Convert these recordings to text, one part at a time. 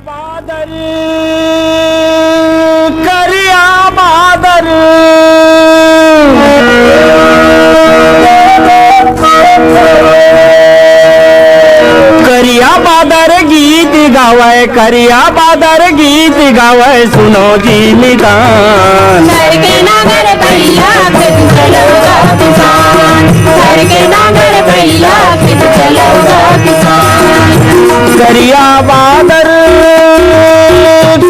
बादर करिया बादर करिया बादर गीत गावे करिया बादर गीत गावे सुनो जी निदान घर के नागर भैया खेत चलोगा किसान घर के नागर भैया खेत चलोगा किसान करिया बादर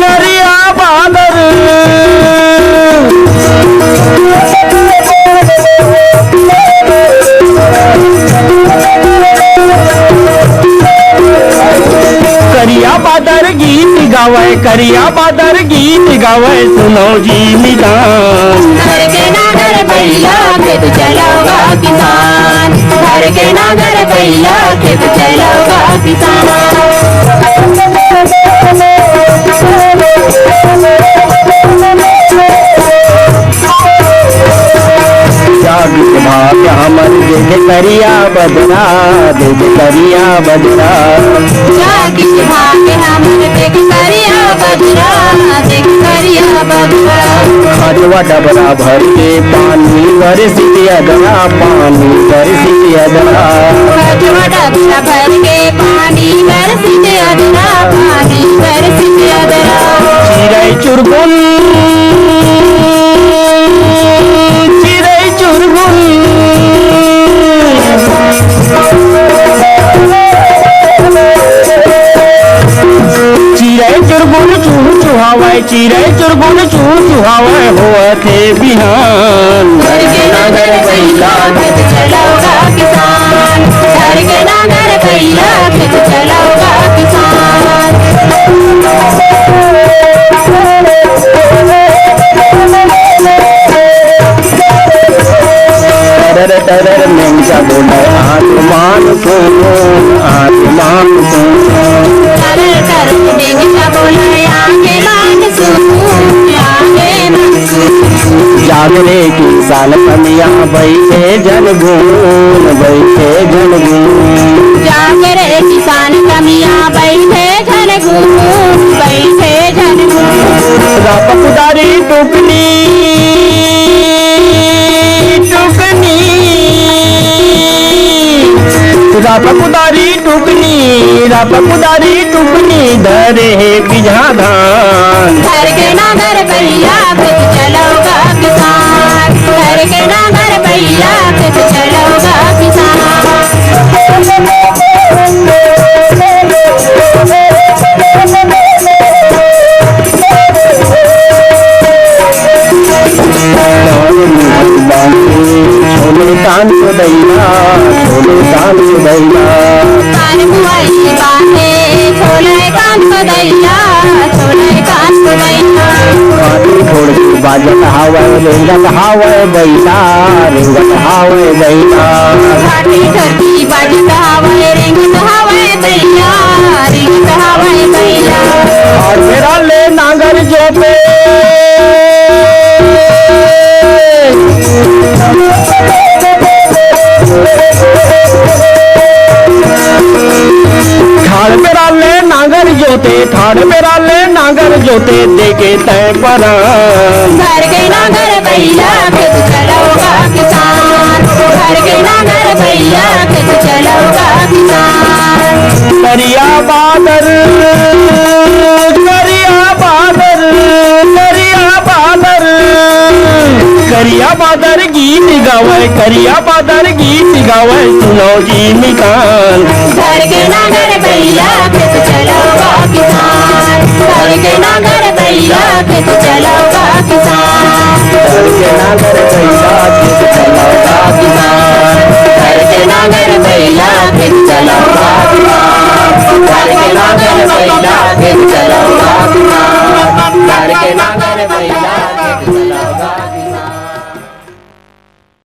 करिया बादर करिया बादर गीत गावे करिया बादर गीत गावे सुनो जी निदान घर के नागर भैया खेत चलोगा किसान घर के नागर भैया खेत चलोगा किसान जागृत भाग्य हमर देख करिया बदरा देख करिया बदरा जागृत भाग्य हमर देख करिया बदरा देख करिया बदरा खजवा डबरा भर के पानी बरसित अदरा पानी बरसित अदरा खजवा डबरा भर के पानी बरसित अदरा पानी बरसित अदरा चिड़ै चुरगुन चिड़ै चुरगुन चिड़ै चुरगुन चूह चुहावे चिड़ै चुरगुन चूह चुहावे होते बिहान घर के नागर भैया खेत चलोगा किसान घर के नागर भैया खेत चलोगा किसान डर डर मेंजा बोले आसमान को आसमान को कर कर मेंगा बोले आगे मान जागरे किसान कमिया बैठे जनगुन बैठे जनगुन जागरे किसान कमिया बैठे जनगुन बैठे जनगुन रापकुदारी टुकनी टुकनी रापकुदारी टुकनी रापकुदारी टुकनी धरे बिझा धान घर के नागर भैया खेत चलोगा किसान घर के नागर भैया खेत चलोगा किसान छोले कान को दैया छोले कान को दैया कान बुआई बाटे छोले कान को दैया छोले कान को दैया पानी छोड़ के बाजत हावे रेंगत हावे बैला रेंगत हावे बैला घाटी धरती बाजत हावे रिंगत हावे दैया रिंगत हावे दैया और मेरा ले नागर जो पे ठाड़ मेरा ले नागर जोते ठाड़ मेरा ले नागर जोते देखे तय पर घर के नागर भैया खेत चलोगा किसान घर के नागर भैया खेत चलोगा किसान करिया बादर करिया बादर करिया बादर करिया बादर गीत गावे करिया बादर गीत गावे सुनो जी निकाल घर के नागर भैया खेत चलोगा किसान घर के नागर भैया खेत चलोगा किसान घर के नागर भैया खेत चलोगा किसान घर के नागर भैया खेत चलोगा किसान